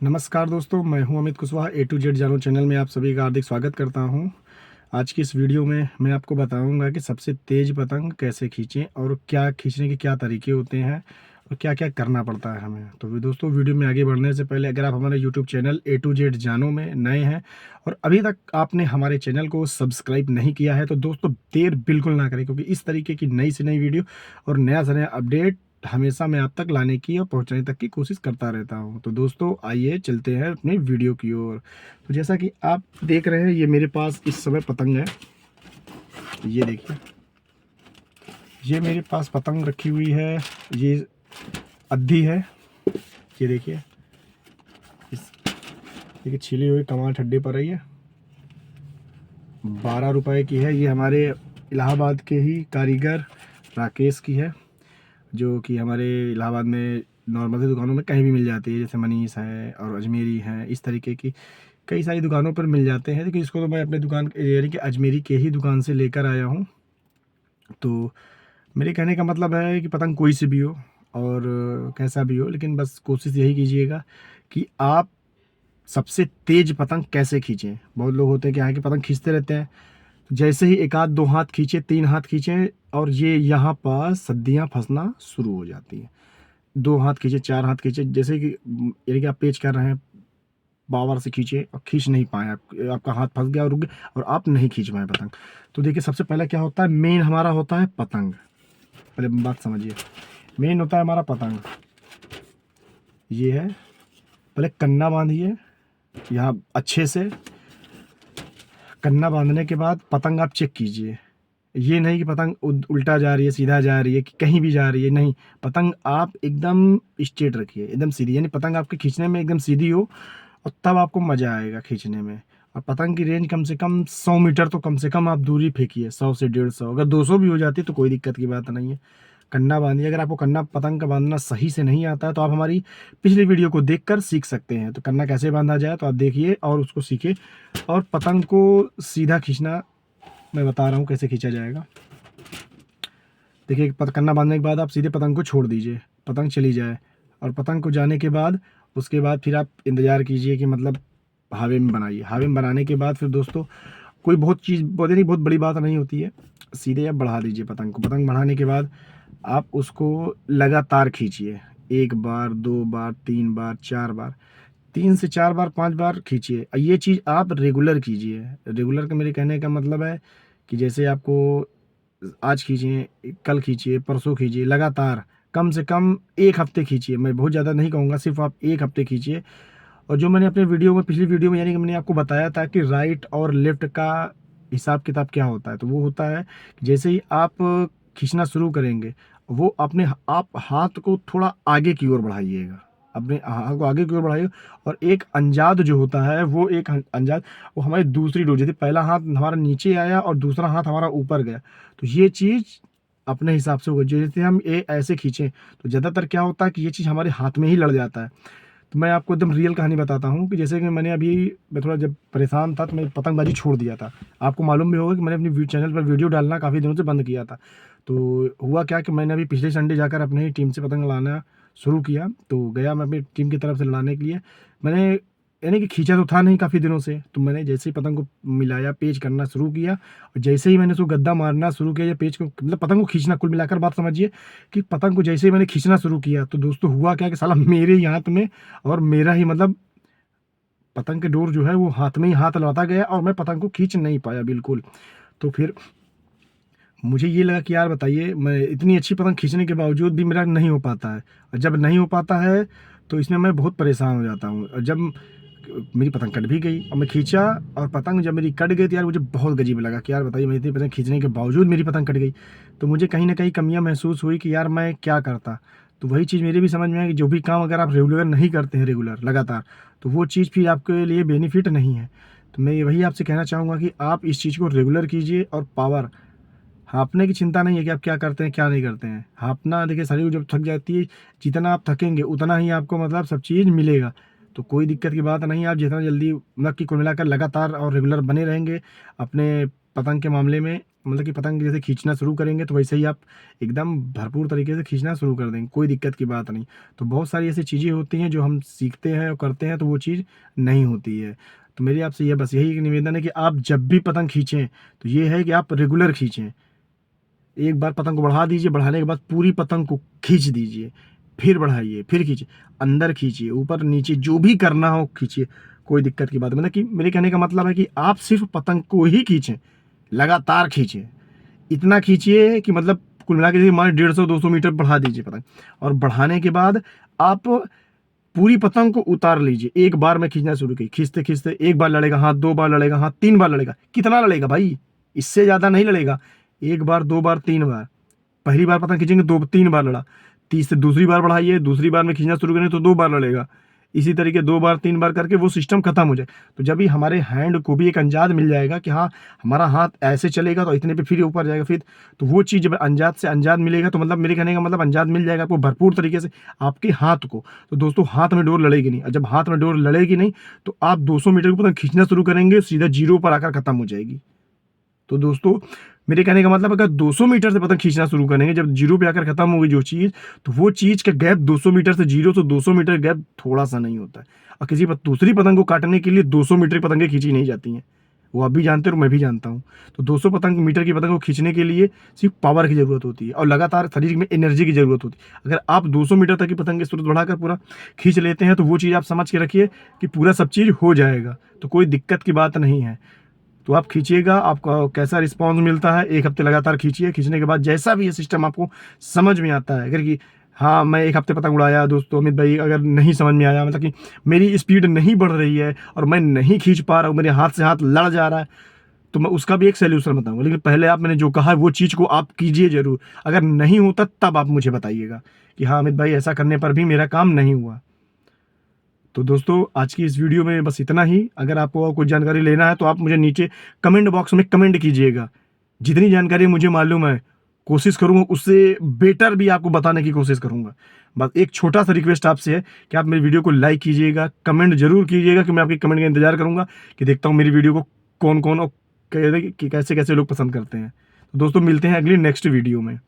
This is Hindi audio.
नमस्कार दोस्तों, मैं हूं अमित कुशवाहा। ए टू जेड जानो चैनल में आप सभी का हार्दिक स्वागत करता हूं। आज की इस वीडियो में मैं आपको बताऊंगा कि सबसे तेज़ पतंग कैसे खींचें और क्या खींचने के क्या तरीके होते हैं और क्या क्या करना पड़ता है हमें। तो दोस्तों, वीडियो में आगे बढ़ने से पहले अगर आप हमारे YouTube channel A to Z जानो में नए हैं और अभी तक आपने हमारे चैनल को सब्सक्राइब नहीं किया है तो दोस्तों देर बिल्कुल ना करें, क्योंकि इस तरीके की नई से नई वीडियो और नया से नया अपडेट हमेशा मैं आप तक लाने की और पहुंचाने तक की कोशिश करता रहता हूं। तो दोस्तों आइए चलते हैं अपने वीडियो की ओर। तो जैसा कि आप देख रहे हैं, ये मेरे पास इस समय पतंग है। ये देखिए, ये मेरे पास पतंग रखी हुई है। ये अद्धी है। ये देखिए, इस देखिए छिली हुई कमाल ठड्डे पर है। ये 12 रुपए की है। ये हमारे इलाहाबाद के ही कारीगर राकेश की है, जो कि हमारे इलाहाबाद में नॉर्मल सी दुकानों में कहीं भी मिल जाती है, जैसे मनीष है और अजमेरी है। इस तरीके की कई सारी दुकानों पर मिल जाते हैं, लेकिन इसको तो मैं अपने दुकान यानी कि अजमेरी के ही दुकान से लेकर आया हूँ। तो मेरे कहने का मतलब है कि पतंग कोई सी भी हो और कैसा भी हो, लेकिन बस कोशिश यही कीजिएगा कि आप सबसे तेज पतंग कैसे खींचें। बहुत लोग होते हैं कि यहाँ की पतंग खींचते रहते हैं, तो जैसे ही एक आध दो हाथ खींचे, तीन हाथ खींचे और ये यहाँ पर सद्दियाँ फंसना शुरू हो जाती हैं। दो हाथ खींचे, चार हाथ खींचे, जैसे कि यानी कि आप पेच कर रहे हैं, पावर से खींचे और खींच नहीं पाए, आपका हाथ फंस गया और रुक गया और आप नहीं खींच पाए पतंग। तो देखिए, सबसे पहले क्या होता है, मेन हमारा होता है पतंग। पहले बात समझिए, मेन होता है हमारा पतंग। ये है, पहले कन्ना बांधिए यहाँ अच्छे से। कन्ना बांधने के बाद पतंग आप चेक कीजिए। ये नहीं कि पतंग उल्टा जा रही है, सीधा जा रही है, कि कहीं भी जा रही है, नहीं। पतंग आप एकदम स्ट्रेट रखिए, एकदम सीधी, यानी पतंग आपके खींचने में एकदम सीधी हो और तब आपको मज़ा आएगा खींचने में। और पतंग की रेंज कम से कम 100 मीटर तो कम से कम आप दूरी फेंकिए, 100 से 150। अगर 200 भी हो जाती है तो कोई दिक्कत की बात नहीं है। कन्ना बांधिए। अगर आपको कन्ना पतंग का बांधना सही से नहीं आता है तो आप हमारी पिछली वीडियो को देखकर सीख सकते हैं। तो कन्ना कैसे बांधा जाए तो आप देखिए और उसको सीखिए। और पतंग को सीधा खींचना मैं बता रहा हूँ कैसे खींचा जाएगा। देखिए, कन्ना बांधने के बाद आप सीधे पतंग को छोड़ दीजिए, पतंग चली जाए। और पतंग को जाने के बाद उसके बाद फिर आप इंतज़ार कीजिए कि मतलब हावे में बनाइए। हावे में बनाने के बाद फिर दोस्तों कोई बहुत चीज़ बोले नहीं, बहुत बड़ी बात नहीं होती है। सीधे आप बढ़ा दीजिए पतंग को। पतंग बढ़ाने के बाद आप उसको लगातार खींचिए, 1 बार, 2 बार, 3 बार, 4 बार, 3 से 4 बार, 5 बार खींचिए। ये चीज़ आप रेगुलर कीजिए। रेगुलर का मेरे कहने का मतलब है कि जैसे आपको आज खींचिए, कल खींचिए, परसों खींचिए, लगातार कम से कम 1 हफ्ते खींचिए। मैं बहुत ज़्यादा नहीं कहूँगा, सिर्फ आप 1 हफ्ते खींचिए। और जो मैंने अपने वीडियो में, पिछली वीडियो में, यानी कि मैंने आपको बताया था कि राइट और लेफ्ट का हिसाब किताब क्या होता है, तो वो होता है कि जैसे ही आप खींचना शुरू करेंगे, वो अपने आप हाथ को थोड़ा आगे की ओर बढ़ाइएगा, अपने हाथ को आगे की ओर बढ़ाइए। और एक अंजाद जो होता है, वो एक अंजाद, वो हमारी दूसरी डोर, जैसे पहला हाथ हमारा नीचे आया और दूसरा हाथ हमारा ऊपर गया, तो ये चीज़ अपने हिसाब से होगा। जैसे हम ये ऐसे खींचें तो ज़्यादातर क्या होता है कि ये चीज़ हमारे हाथ में ही लड़ जाता है। तो मैं आपको एकदम रियल कहानी बताता हूँ कि जैसे कि मैं थोड़ा जब परेशान था तो मैं पतंगबाजी छोड़ दिया था। आपको मालूम भी होगा कि मैंने अपनी चैनल पर वीडियो डालना काफ़ी दिनों से बंद किया था। तो हुआ क्या कि मैंने अभी पिछले संडे जाकर अपने ही टीम से पतंग लड़ाना शुरू किया। तो गया मैं अपनी टीम की तरफ से लड़ाने के लिए। मैंने यानी कि खींचा तो था नहीं काफ़ी दिनों से, तो मैंने जैसे ही पतंग को मिलाया, पेच करना शुरू किया और जैसे ही मैंने उसको गद्दा मारना शुरू किया या पेच को, मतलब पतंग को खींचना, कुल मिलाकर बात समझिए कि पतंग को जैसे ही मैंने खींचना शुरू किया तो दोस्तों हुआ क्या कि साला मेरे ही हाथ में और मेरा ही मतलब पतंग के डोर जो है वो हाथ में ही हाथ लौटा गया और मैं पतंग को खींच नहीं पाया बिल्कुल। तो फिर मुझे ये लगा कि यार बताइए, मैं इतनी अच्छी पतंग खींचने के बावजूद भी मेरा नहीं हो पाता है, और जब नहीं हो पाता है तो इसमें मैं बहुत परेशान हो जाता हूँ। और जब मेरी पतंग कट भी गई और मैं खींचा और पतंग जब मेरी कट गई तो यार मुझे बहुत गजीब लगा कि यार बताइए, मैं इतनी पतंग खींचने के बावजूद मेरी पतंग कट गई। तो मुझे कहीं ना कहीं कमियां महसूस हुई कि यार मैं क्या करता। तो वही चीज़ मेरे भी समझ में आई कि जो भी काम अगर आप रेगुलर नहीं करते हैं, रेगुलर लगातार, तो वो चीज़ फिर आपके लिए बेनिफिट नहीं है। तो मैं वही आपसे कहना चाहूँगा कि आप इस चीज़ को रेगुलर कीजिए। और पावर हाँफने की चिंता नहीं है कि आप क्या करते हैं क्या नहीं करते हैं। हाँफना देखिए, शरीर जब थक जाती है, जितना आप थकेंगे उतना ही आपको मतलब सब चीज़ मिलेगा। तो कोई दिक्कत की बात नहीं है। आप जितना जल्दी मतलब कि कुल मिलाकर लगातार और रेगुलर बने रहेंगे अपने पतंग के मामले में, मतलब कि पतंग जैसे खींचना शुरू करेंगे तो वैसे ही आप एकदम भरपूर तरीके से खींचना शुरू कर देंगे, कोई दिक्कत की बात नहीं। तो बहुत सारी ऐसी चीज़ें होती हैं जो हम सीखते हैं और करते हैं तो वो चीज़ नहीं होती है। तो मेरी आपसे ये बस यही एक निवेदन है कि आप जब भी पतंग खींचें तो ये है कि आप रेगुलर खींचें। एक बार पतंग को बढ़ा दीजिए, बढ़ाने के बाद पूरी पतंग को खींच दीजिए, फिर बढ़ाइए, फिर खींचिए, अंदर खींचिए, ऊपर नीचे जो भी करना हो खींचिए, कोई दिक्कत की बात नहीं। मतलब कि मेरे कहने का मतलब है कि आप सिर्फ पतंग को ही खींचें, लगातार खींचें, इतना खींचिए कि मतलब कुल मिला के मान 150-200 मीटर बढ़ा दीजिए पतंग, और बढ़ाने के बाद आप पूरी पतंग को उतार लीजिए। एक बार में खींचना शुरू की, खींचते खींचते एक बार लड़ेगा हाथ, 2 बार लड़ेगा हाथ, 3 बार लड़ेगा, कितना लड़ेगा भाई, इससे ज़्यादा नहीं लड़ेगा। 1 बार, 2 बार, 3 बार, पहली बार पतंग खींचेंगे 2-3 बार लड़ा, तीसरी दूसरी बार बढ़ाइए, दूसरी बार में खींचना शुरू करें तो 2 बार लड़ेगा, इसी तरीके 2 बार 3 बार करके वो सिस्टम खत्म हो जाए। तो जब भी हमारे हैंड को भी एक अंदाज मिल जाएगा कि हाँ हमारा हाथ ऐसे चलेगा तो इतने पे फिर ऊपर जाएगा, फिर तो वो चीज़ जब अंदाज से अंदाज मिलेगा तो मतलब मेरे कहने का मतलब अंदाज मिल जाएगा आपको भरपूर तरीके से आपके हाथ को। तो दोस्तों हाथ में डोर लड़ेगी नहीं, और जब हाथ में डोर लड़ेगी नहीं तो आप 200 मीटर को पतंग खींचना शुरू करेंगे, सीधा जीरो पर आकर खत्म हो जाएगी। तो दोस्तों मेरे कहने का मतलब अगर 200 मीटर से पतंग खींचना शुरू करेंगे, जब जीरो पे आकर खत्म होगी जो चीज़, तो वो चीज़ का गैप 200 मीटर से जीरो से 200 मीटर गैप थोड़ा सा नहीं होता है। और किसी दूसरी पतंग को काटने के लिए 200 मीटर की पतंगें खींची नहीं जाती हैं, वो आप भी जानते हो और मैं भी जानता हूँ। तो 200 मीटर की पतंग को खींचने के लिए सिर्फ पावर की ज़रूरत होती है और लगातार शरीर में एनर्जी की ज़रूरत होती है। अगर आप 200 मीटर तक की पतंग की स्रोत बढ़ाकर पूरा खींच लेते हैं तो वो चीज़ आप समझ के रखिए कि पूरा सब चीज़ हो जाएगा, तो कोई दिक्कत की बात नहीं है। तो आप खींचिएगा, आपको कैसा रिस्पॉन्स मिलता है, 1 हफ्ते लगातार खींचिए, खींचने के बाद जैसा भी ये सिस्टम आपको समझ में आता है, अगर कि हाँ मैं 1 हफ्ते पतंग उड़ाया दोस्तों अमित भाई, अगर नहीं समझ में आया, मतलब कि मेरी स्पीड नहीं बढ़ रही है और मैं नहीं खींच पा रहा हूँ, मेरे हाथ से हाथ लड़ जा रहा है, तो मैं उसका भी एक सॉल्यूशन बताऊंगा। लेकिन पहले आप मैंने जो कहा है वो चीज़ को आप कीजिए ज़रूर। अगर नहीं होता तब आप मुझे बताइएगा कि हाँ अमित भाई ऐसा करने पर भी मेरा काम नहीं हुआ। तो दोस्तों आज की इस वीडियो में बस इतना ही। अगर आपको कुछ जानकारी लेना है तो आप मुझे नीचे कमेंट बॉक्स में कमेंट कीजिएगा। जितनी जानकारी मुझे मालूम है कोशिश करूँगा उससे बेटर भी आपको बताने की कोशिश करूँगा। बस एक छोटा सा रिक्वेस्ट आपसे है कि आप मेरी वीडियो को लाइक कीजिएगा, कमेंट जरूर कीजिएगा, कि मैं आपके कमेंट का इंतजार करूँगा कि देखता हूँ मेरी वीडियो को कौन कौन और कैसे कैसे लोग पसंद करते हैं। तो दोस्तों मिलते हैं अगली नेक्स्ट वीडियो में।